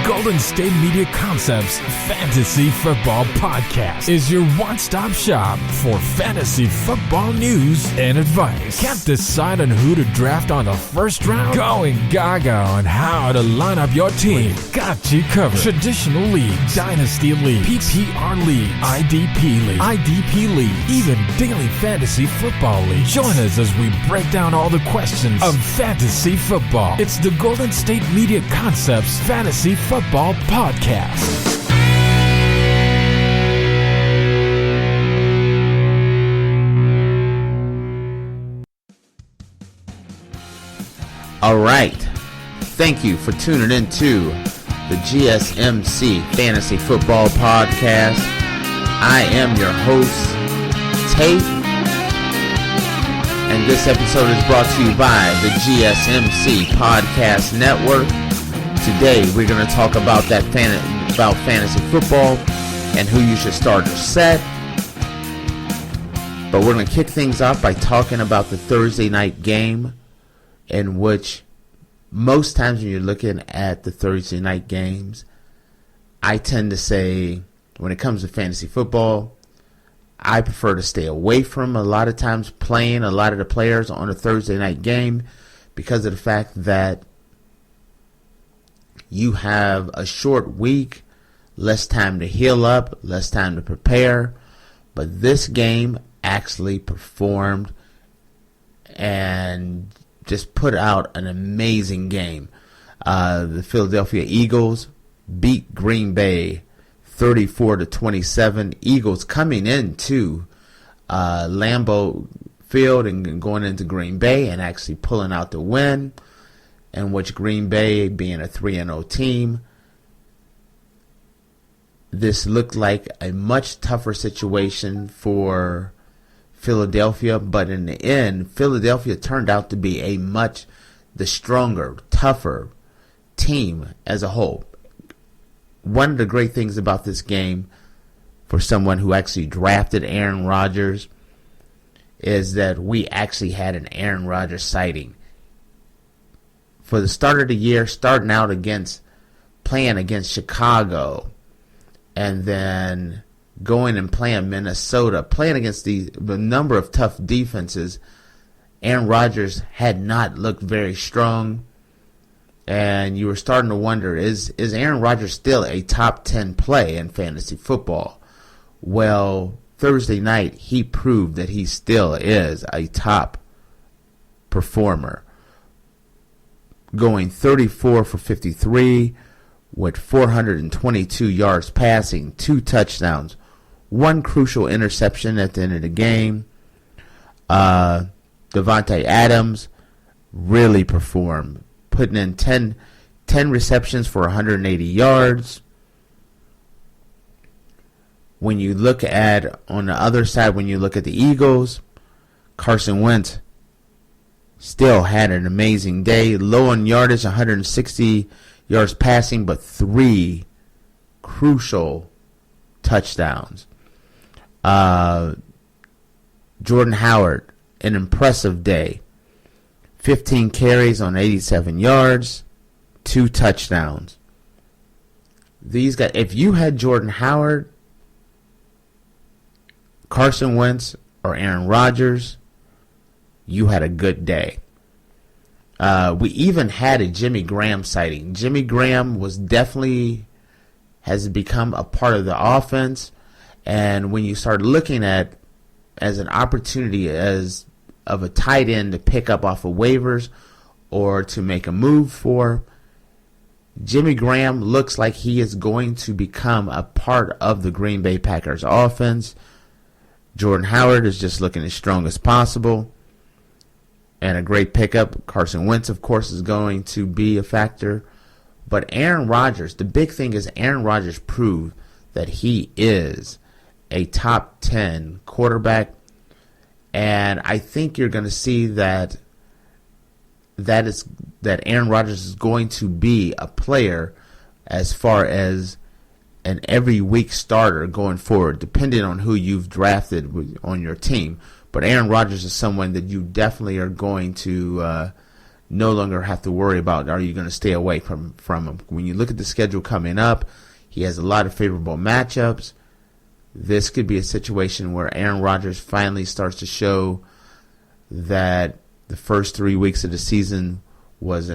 Golden State Media Concepts Fantasy Football Podcast is your one-stop shop for fantasy football news and advice. Can't decide on who to draft on the first round? Going gaga on how to line up your team. Got you covered. Traditional leagues, dynasty league, PPR league, IDP league, even daily fantasy football league. Join us as we break down all the questions of fantasy football. It's the Golden State Media Concepts Fantasy Football Podcast. All right. Thank you for tuning in to the GSMC Fantasy Football Podcast. I am your host, Tate, and this episode is brought to you by the GSMC Podcast Network. Today we're going to talk about fantasy football and who you should start or set. But we're going to kick things off by talking about the Thursday night game, in which most times when you're looking at the Thursday night games, I tend to say when it comes to fantasy football, I prefer to stay away from a lot of times playing a lot of the players on a Thursday night game because of the fact that you have a short week, less time to heal up, less time to prepare. But this game actually performed and just put out an amazing game. The Philadelphia Eagles beat Green Bay 34-27. Eagles coming into Lambeau Field and going into Green Bay and actually pulling out the win, in which Green Bay, being a 3-0 team, this looked like a much tougher situation for Philadelphia, but in the end, Philadelphia turned out to be the stronger, tougher team as a whole. One of the great things about this game, for someone who actually drafted Aaron Rodgers, is that we actually had an Aaron Rodgers sighting. For the start of the year, starting out playing against Chicago, and then going and playing Minnesota, playing against the number of tough defenses, Aaron Rodgers had not looked very strong, and you were starting to wonder, is Aaron Rodgers still a top 10 play in fantasy football? Well, Thursday night, he proved that he still is a top performer, going 34 for 53 with 422 yards passing, 2 touchdowns, 1 crucial interception at the end of the game. Devontae Adams really performed, putting in 10 receptions for 180 yards. When you look at, on the other side, when you look at the Eagles, Carson Wentz still had an amazing day. Low on yardage, 160 yards passing, but 3 crucial touchdowns. Jordan Howard, an impressive day. 15 carries on 87 yards, 2 touchdowns. These guys, if you had Jordan Howard, Carson Wentz, or Aaron Rodgers, you had a good day. We even had a Jimmy Graham sighting. Jimmy Graham has become a part of the offense, and when you start looking at as an opportunity of a tight end to pick up off of waivers or to make a move for, Jimmy Graham looks like he is going to become a part of the Green Bay Packers offense. Jordan Howard is just looking as strong as possible and a great pickup. Carson Wentz, of course, is going to be a factor. But Aaron Rodgers, the big thing is Aaron Rodgers proved that he is a top 10 quarterback. And I think you're going to see that Aaron Rodgers is going to be a player as far as an every week starter going forward, depending on who you've drafted on your team. But Aaron Rodgers is someone that you definitely are going to no longer have to worry about, are you going to stay away from him? When you look at the schedule coming up, he has a lot of favorable matchups. This could be a situation where Aaron Rodgers finally starts to show that the first 3 weeks of the season was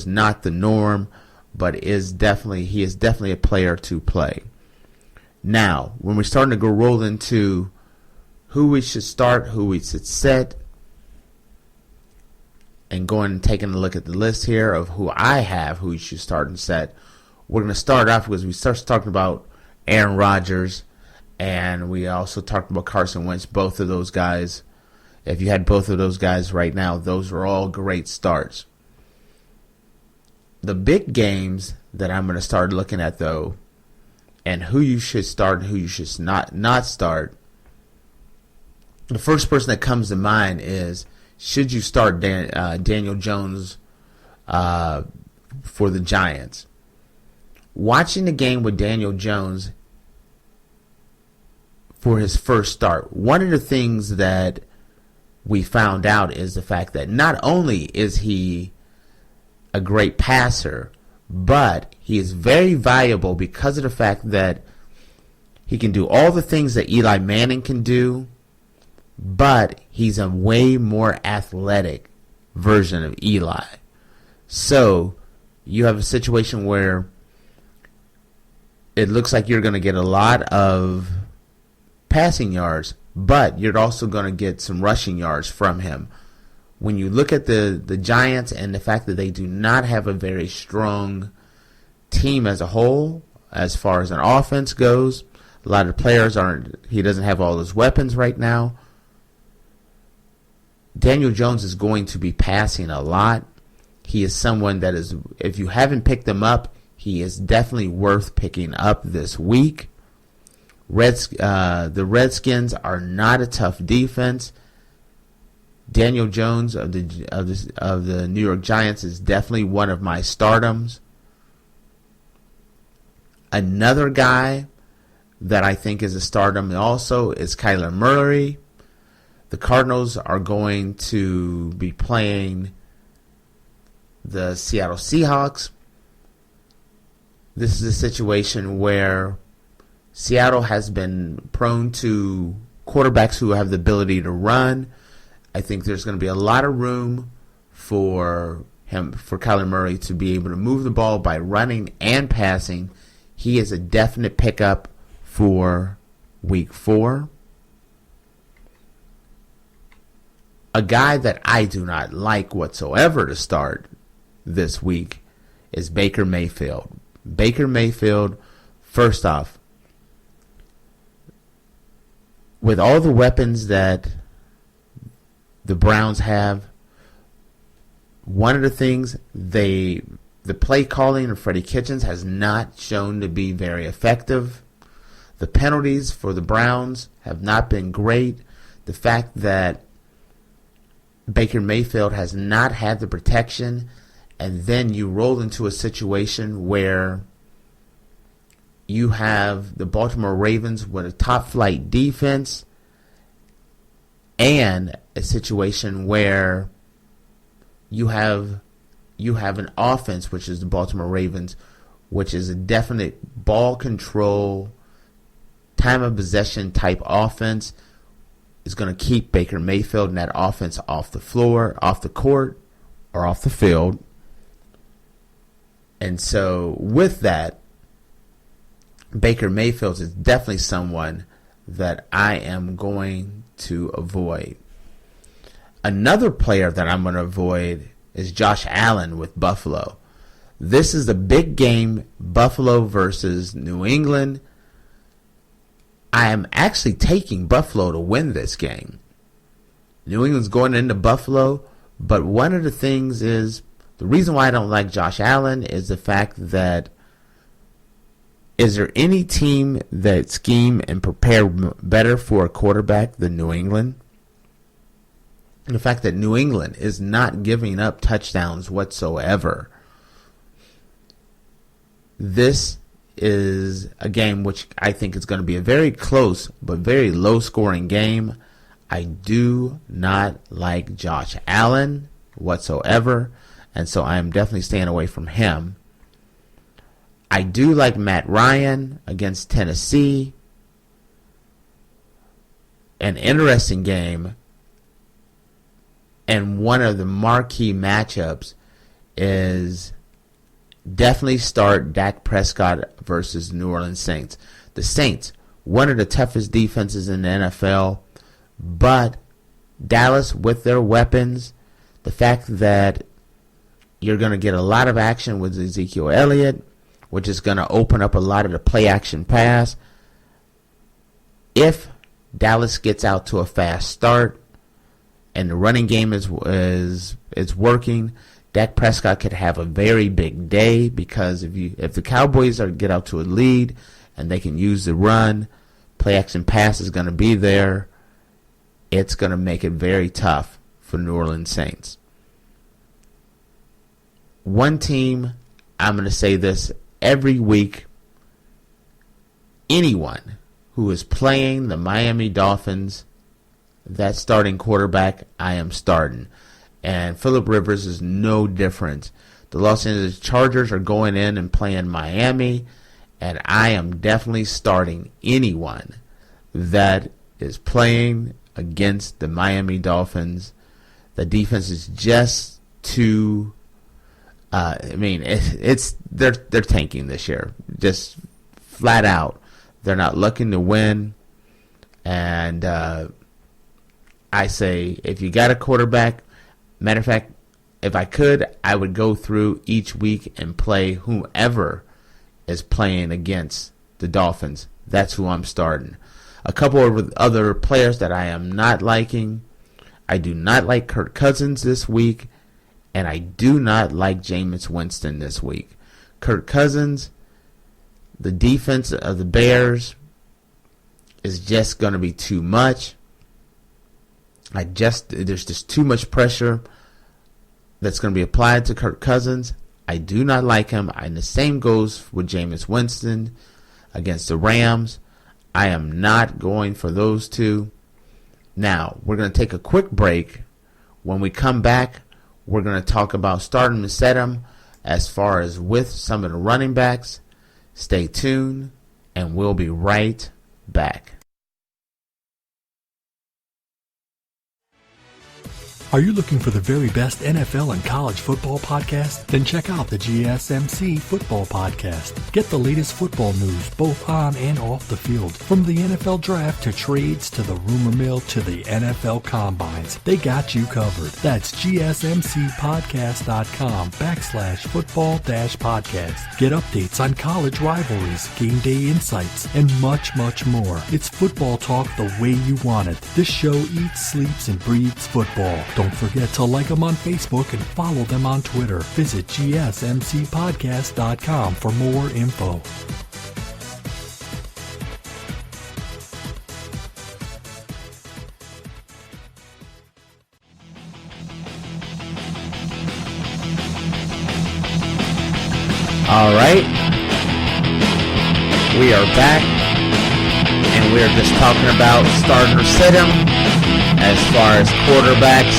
not the norm, but he is definitely a player to play. Now, when we're starting to roll into who we should start, who we should set, and going and taking a look at the list here of who you should start and set, we're going to start off because we start talking about Aaron Rodgers, and we also talked about Carson Wentz. Both of those guys, if you had both of those guys right now, those are all great starts. The big games that I'm going to start looking at, though, and who you should start and who you should not start, the first person that comes to mind is, should you start Daniel Jones for the Giants? Watching the game with Daniel Jones for his first start, one of the things that we found out is the fact that not only is he a great passer, but he is very valuable because of the fact that he can do all the things that Eli Manning can do, but he's a way more athletic version of Eli. So you have a situation where it looks like you're going to get a lot of passing yards, but you're also going to get some rushing yards from him. When you look at the Giants and the fact that they do not have a very strong team as a whole, as far as an offense goes, a lot of players he doesn't have all his weapons right now. Daniel Jones is going to be passing a lot. He is someone that is, if you haven't picked him up, he is definitely worth picking up this week. The Redskins are not a tough defense. Daniel Jones of the New York Giants is definitely one of my stardoms. Another guy that I think is a stardom also is Kyler Murray. The Cardinals are going to be playing the Seattle Seahawks. This is a situation where Seattle has been prone to quarterbacks who have the ability to run. I think there's going to be a lot of room for Kyler Murray to be able to move the ball by running and passing. He is a definite pickup for Week 4. A guy that I do not like whatsoever to start this week is Baker Mayfield. Baker Mayfield, first off, with all the weapons that the Browns have, one of the things the play calling of Freddie Kitchens has not shown to be very effective. The penalties for the Browns have not been great. The fact that Baker Mayfield has not had the protection, and then you roll into a situation where you have the Baltimore Ravens with a top-flight defense and a situation where you have an offense, which is the Baltimore Ravens, which is a definite ball control, time of possession type offense, is going to keep Baker Mayfield and that offense off the floor, off the court, or off the field. And so with that, Baker Mayfield is definitely someone that I am going to avoid. Another player that I'm going to avoid is Josh Allen with Buffalo. This is the big game, Buffalo versus New England. I am actually taking Buffalo to win this game. New England's going into Buffalo, but one of the things is, the reason why I don't like Josh Allen is the fact that, is there any team that scheme and prepare better for a quarterback than New England? The fact that New England is not giving up touchdowns whatsoever. This is a game which I think is going to be a very close but very low-scoring game. I do not like Josh Allen whatsoever. and so I am definitely staying away from him. I do like Matt Ryan against Tennessee. An interesting game, and one of the marquee matchups is definitely start Dak Prescott versus New Orleans Saints. The Saints, one of the toughest defenses in the NFL, but Dallas with their weapons, the fact that you're going to get a lot of action with Ezekiel Elliott, which is going to open up a lot of the play action pass. If Dallas gets out to a fast start and the running game is working, Dak Prescott could have a very big day, because if the Cowboys get out to a lead and they can use the run, play action pass is going to be there. It's going to make it very tough for New Orleans Saints. One team, I'm going to say this every week, anyone who is playing the Miami Dolphins, that starting quarterback, I am starting. And Phillip Rivers is no different. The Los Angeles Chargers are going in and playing Miami, and I am definitely starting anyone that is playing against the Miami Dolphins. The defense is just too. They're tanking this year, just flat out. They're not looking to win, and I say if you got a quarterback, matter of fact, if I could, I would go through each week and play whomever is playing against the Dolphins. That's who I'm starting. A couple of other players that I am not liking. I do not like Kirk Cousins this week, and I do not like Jameis Winston this week. Kirk Cousins, the defense of the Bears is just going to be too much. There's just too much pressure that's going to be applied to Kirk Cousins. I do not like him. And the same goes with Jameis Winston against the Rams. I am not going for those two. Now, we're going to take a quick break. When we come back, we're going to talk about starting to set them as far as with some of the running backs. Stay tuned, and we'll be right back. Are you looking for the very best NFL and college football podcast? Then check out the GSMC Football Podcast. Get the latest football news both on and off the field. From the NFL Draft to trades to the rumor mill to the NFL Combines, they got you covered. That's GSMCpodcast.com/football-podcast. Get updates on college rivalries, game day insights, and much, much more. It's football talk the way you want it. This show eats, sleeps, and breathes football. Don't forget to like them on Facebook and follow them on Twitter. Visit GSMCpodcast.com for more info. All right, we are back, and we are just talking about starting or sit 'em as far as quarterbacks.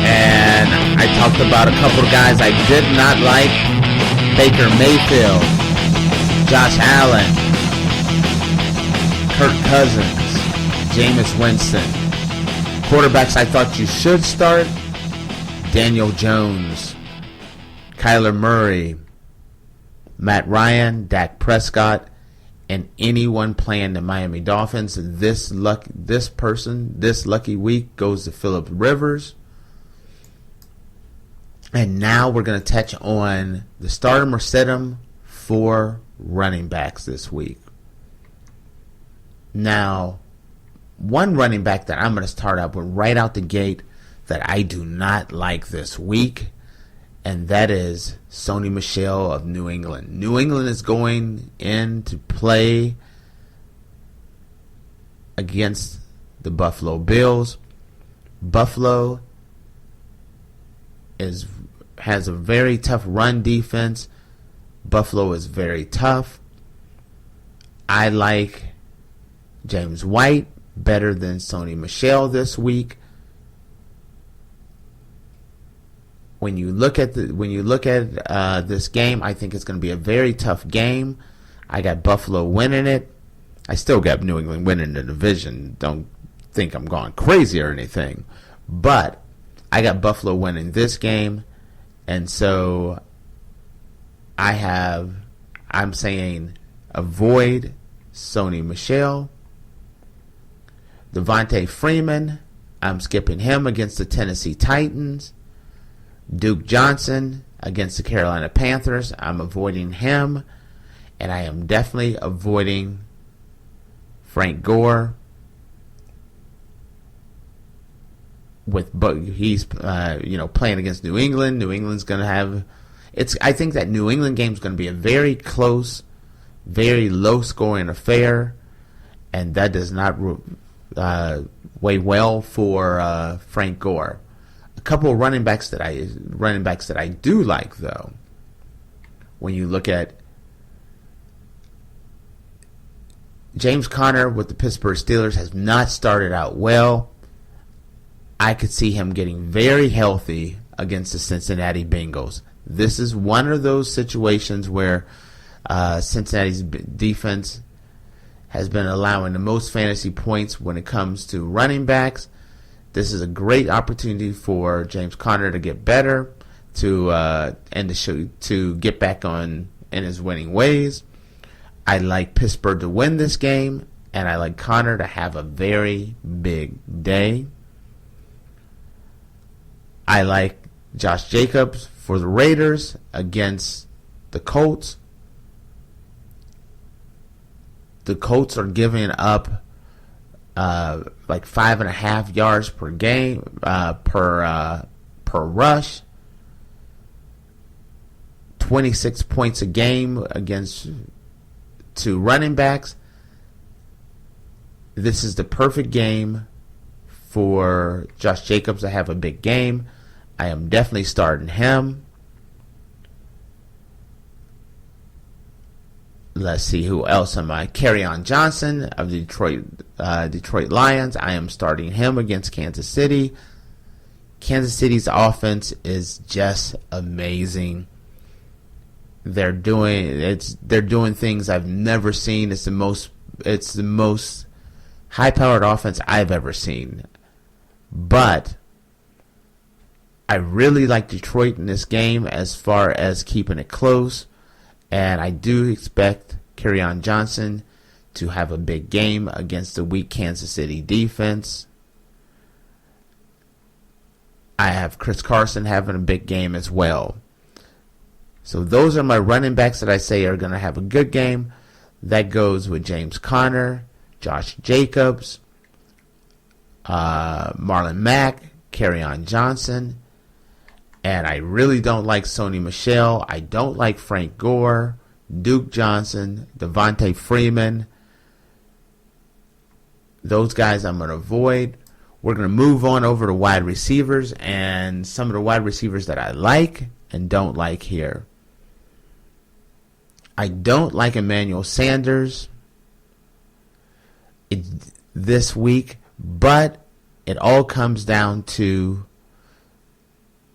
And I talked about a couple of guys I did not like: Baker Mayfield, Josh Allen, Kirk Cousins, Jameis Winston. Quarterbacks I thought you should start: Daniel Jones, Kyler Murray, Matt Ryan, Dak Prescott, and anyone playing the Miami Dolphins. This lucky week goes to Phillip Rivers. And now we're going to touch on the start 'em or sit 'em for running backs this week. Now, one running back that I'm going to start out with right out the gate that I do not like this week, and that is Sony Michel of New England. New England is going in to play against the Buffalo Bills. Buffalo has a very tough run defense. Buffalo is very tough. I like James White better than Sony Michel this week. when you look at this game, I think it's going to be a very tough game. I got Buffalo winning it. I still got New England winning the division. Don't think I'm going crazy or anything. But I got Buffalo winning this game. And so I'm saying avoid Sony Michel. Devontae Freeman, I'm skipping him against the Tennessee Titans. Duke Johnson against the Carolina Panthers, I'm avoiding him. And I am definitely avoiding Frank Gore. He's playing against New England. New England's going to have I think that New England game is going to be a very close, very low scoring affair, and that does not weigh well for Frank Gore. A couple of running backs that I do like, though. When you look at James Conner with the Pittsburgh Steelers, has not started out well. I could see him getting very healthy against the Cincinnati Bengals. This is one of those situations where Cincinnati's defense has been allowing the most fantasy points when it comes to running backs. This is a great opportunity for James Conner to get better, to get back on in his winning ways. I like Pittsburgh to win this game, and I like Conner to have a very big day. I like Josh Jacobs for the Raiders against the Colts. The Colts are giving up like 5.5 yards per game per rush. 26 points a game against two running backs. This is the perfect game for Josh Jacobs to have a big game. I am definitely starting him. Let's see, who else am I? Kerryon Johnson of the Detroit Lions. I am starting him against Kansas City. Kansas City's offense is just amazing. They're doing things I've never seen. It's the most high-powered offense I've ever seen. But I really like Detroit in this game as far as keeping it close. And I do expect Kerryon Johnson to have a big game against the weak Kansas City defense. I have Chris Carson having a big game as well. So those are my running backs that I say are going to have a good game. That goes with James Conner, Josh Jacobs, Marlon Mack, Kerryon Johnson. And I really don't like Sony Michel. I don't like Frank Gore, Duke Johnson, Devontae Freeman. Those guys I'm going to avoid. We're going to move on over to wide receivers and some of the wide receivers that I like and don't like here. I don't like Emmanuel Sanders this week, but it all comes down to,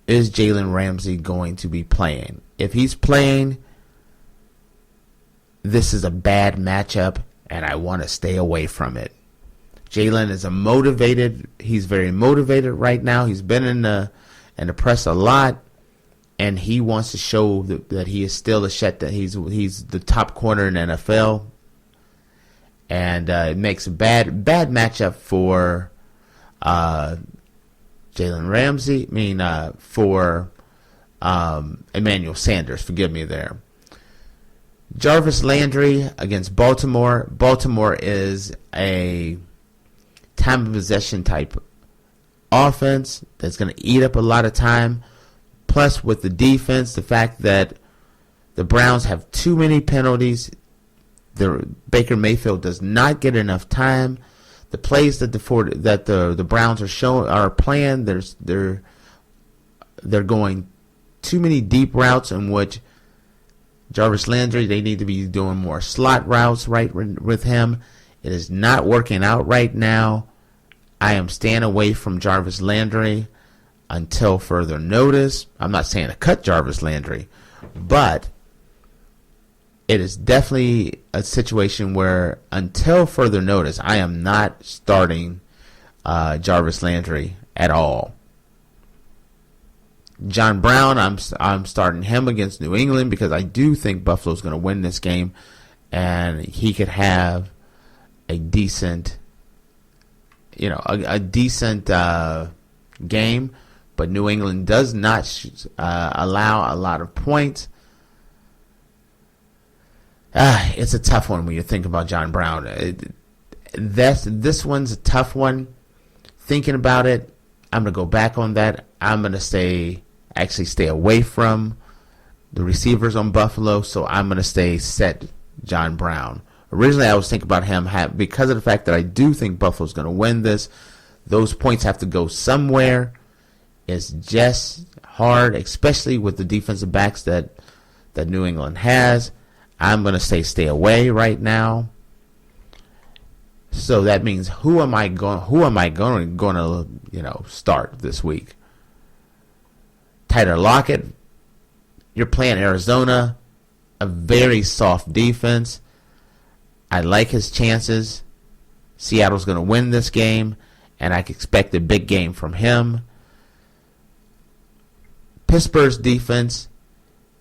is Jalen Ramsey going to be playing? If he's playing, this is a bad matchup, and I want to stay away from it. Jalen is he's very motivated right now. He's been in the press a lot, and he wants to show that he is still that he's the top corner in the NFL. And it makes a bad matchup for Jalen Ramsey. For Emmanuel Sanders. Forgive me there. Jarvis Landry against Baltimore. Baltimore is a time of possession type offense that's going to eat up a lot of time. Plus, with the defense, the fact that the Browns have too many penalties, Baker Mayfield does not get enough time. The plays that the Browns are playing, they're going too many deep routes in which Jarvis Landry, they need to be doing more slot routes right with him. It is not working out right now. I am staying away from Jarvis Landry. until further notice. I'm not saying to cut Jarvis Landry, but it is definitely a situation where until further notice, I am not starting Jarvis Landry at all. John Brown, I'm starting him against New England because I do think Buffalo's going to win this game, and he could have a decent, a decent game. But New England does not allow a lot of points. It's a tough one when you think about John Brown. This one's a tough one. Thinking about it, I'm going to go back on that. I'm going to stay away from the receivers on Buffalo, so I'm going to set John Brown. Originally, I was thinking about him because of the fact that I do think Buffalo's going to win this. Those points have to go somewhere. It's just hard, especially with the defensive backs that New England has. I'm going to stay away right now. So that means who am I going to start this week? Tyler Lockett. You're playing Arizona, a very soft defense. I like his chances. Seattle's going to win this game, and I expect a big game from him. Pittsburgh's defense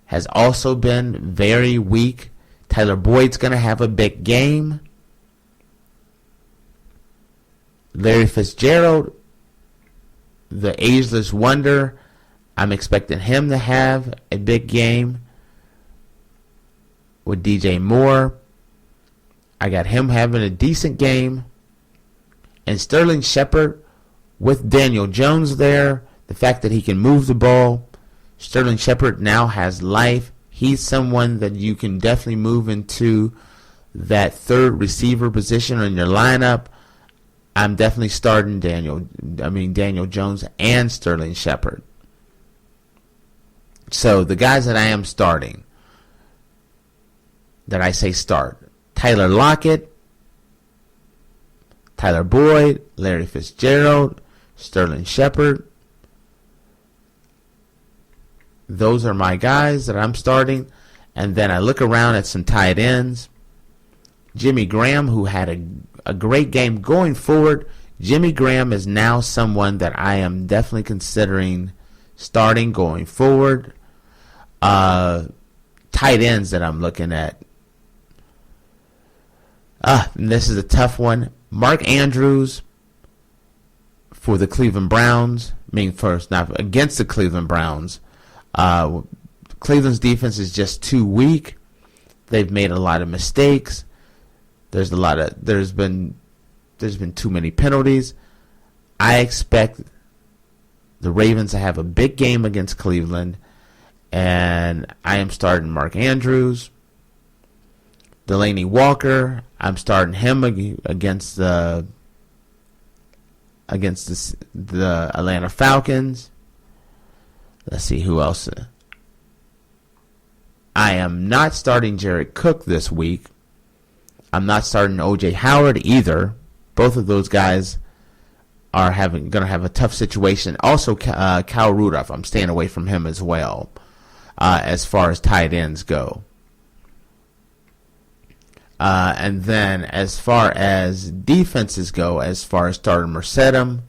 has also been very weak. Tyler Boyd's going to have a big game. Larry Fitzgerald, the ageless wonder, I'm expecting him to have a big game. With DJ Moore, I got him having a decent game. And Sterling Shepard, with Daniel Jones there, the fact that he can move the ball, Sterling Shepard now has life. He's someone that you can definitely move into that third receiver position in your lineup. I'm definitely starting Daniel Jones and Sterling Shepard. So the guys that I am starting, that I say start, Tyler Lockett, Tyler Boyd, Larry Fitzgerald, Sterling Shepard. Those are my guys that I'm starting. And then I look around at some tight ends. Jimmy Graham, who had a great game going forward. Jimmy Graham is now someone that I am definitely considering starting going forward. Tight ends that I'm looking at. And this is a tough one. Mark Andrews for the Cleveland Browns. Not against the Cleveland Browns. Cleveland's defense is just too weak. They've made a lot of mistakes. There's been too many penalties. I expect the Ravens to have a big game against Cleveland, and I am starting Mark Andrews. Delaney Walker, I'm starting him against the Atlanta Falcons. Let's see who else. I am not starting Jared Cook this week. I'm not starting O.J. Howard either. Both of those guys are going to have a tough situation. Also, Kyle Rudolph, I'm staying away from him as well, as far as tight ends go. And then as far as defenses go, as far as starting Mercedem,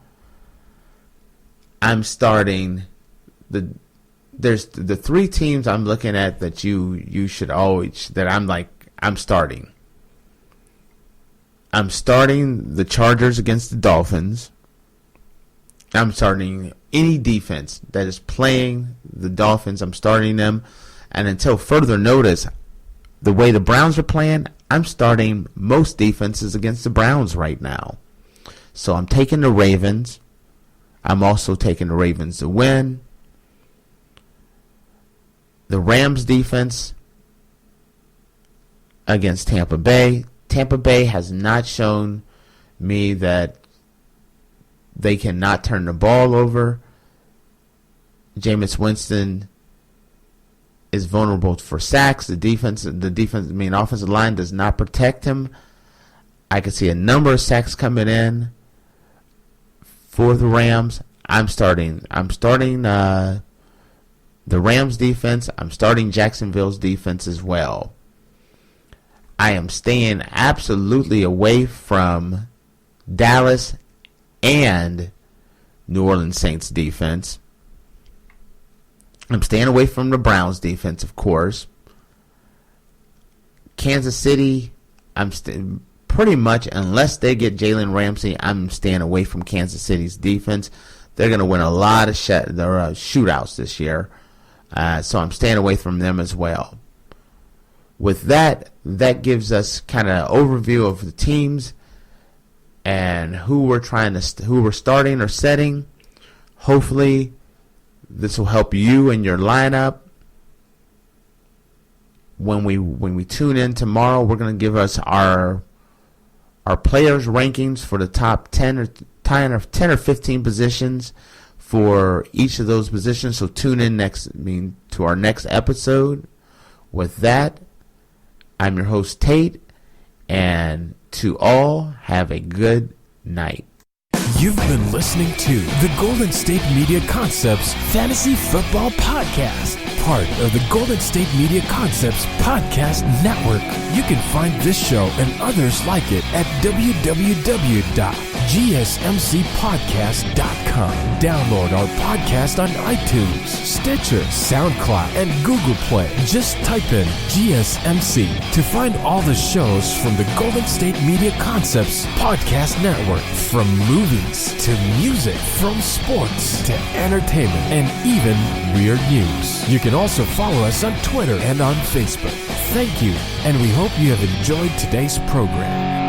I'm starting there's the three teams I'm looking at that you should always, that I'm starting. I'm starting the Chargers against the Dolphins. I'm starting any defense that is playing the Dolphins. I'm starting them. And until further notice, the way the Browns are playing, I'm starting most defenses against the Browns right now. So I'm taking the Ravens. I'm also taking the Ravens to win. The Rams defense against Tampa Bay. Tampa Bay has not shown me that they cannot turn the ball over. Jameis Winston is vulnerable for sacks. Offensive line does not protect him. I can see a number of sacks coming in for the Rams. I'm starting the Rams defense. I'm starting Jacksonville's defense as well. I am staying absolutely away from Dallas and New Orleans Saints defense. I'm staying away from the Browns defense, of course. Kansas City, pretty much, unless they get Jalen Ramsey, I'm staying away from Kansas City's defense. They're going to win a lot of shootouts this year. So I'm staying away from them as well. With that gives us kind of an overview of the teams and who we're starting or setting. Hopefully, this will help you in your lineup. When we tune in tomorrow, we're going to give us our players' rankings for the top 10 or 15 positions for each of those positions. So tune in to our next episode. With that, I'm your host Tate, and to all, have a good night. You've been listening to the Golden State Media Concepts Fantasy Football Podcast, part of the Golden State Media Concepts Podcast Network. You can find this show and others like it at www.gsmcpodcast.com. Download our podcast on iTunes, Stitcher, SoundCloud, and Google Play. Just type in GSMC to find all the shows from the Golden State Media Concepts Podcast Network, from movies to music, from sports to entertainment, and even weird news. You can also follow us on Twitter and on Facebook. Thank you, and we hope you have enjoyed today's program.